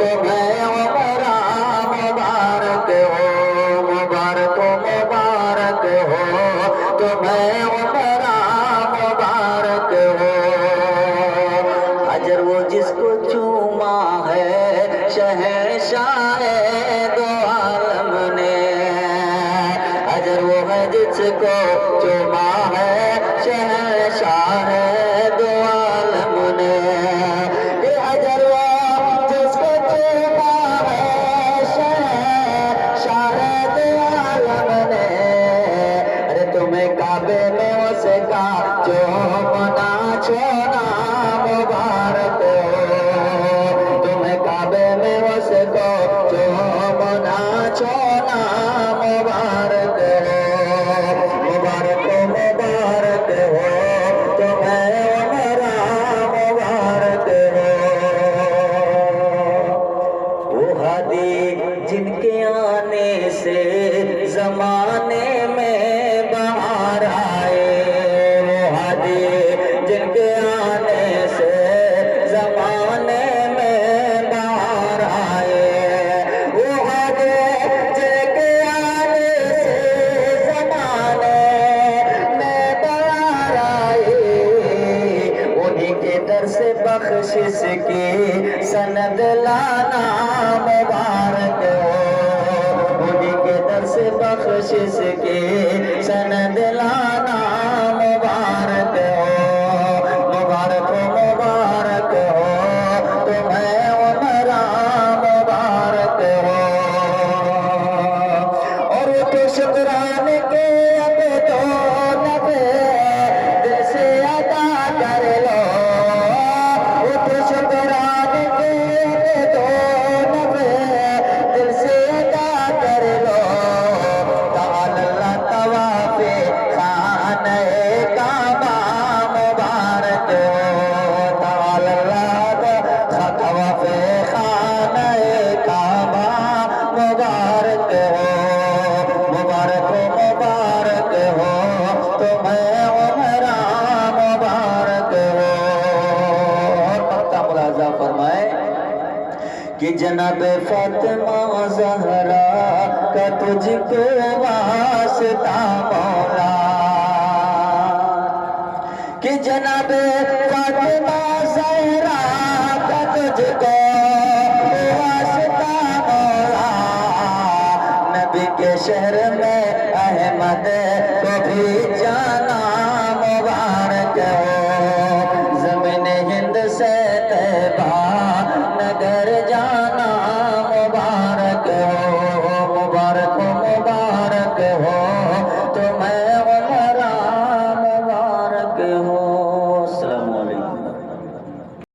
तुम्हें उम्र मुबारक हो, मुबारक मुबारक हो, तुम्हें उम्र मुबारक हो। अजर वो जिसको चूमा है शहंशाह दो आलम ने, अजर वो है जिसको चूमा है शहंशाह दो आलम ने। ये अजर वो जिसको चूमा है शहंशाह दो आलम ने। अरे तुम्हें काबे में उसका जो मना छोना मुबारक हो, तुम्हें काबे में उसको जो मना छोना मुबारक हो, मुबारक मुबारक हो, तुम्हें उम्र मुबारक हो। वो हादी जिनके आने से जमाने में बाहर आए, वो हादी जिनके आने से जमाने में बाहर आए, वो हादी जिनके आने से जमाने में बाहर आए, उन्हीं के दर से बख्शिश की सनद लाना मुबारक हो, उन्हीं के दर से बख्शिश की सनद लाना मुबारक हो, मुबारक मुबारक हो, तुम्हें उम्र मुबारक हो। और तो शुक्राने के अब तो नबे दिल से अदा कर लो, वो तो शुक्राने के अब तो नबे दिल से अदा कर लो। ताअल्लाह तवाफ़े खाने काबा मुबारक हो, ताअल्लाह तवाफ़े खाने काबा मुबारक हो, मुबारक मुबारक हो, तुम्हें उम्र मुबारक हो। और मक्का मुलाज़ा फरमाए कि जनाब फातिमा ज़हरा का तुझको वास्ता मौला, कि जनाब फातिमा ज़हरा का तुझको वास्ता मौला। नबी के शहर में अहमद को भी जान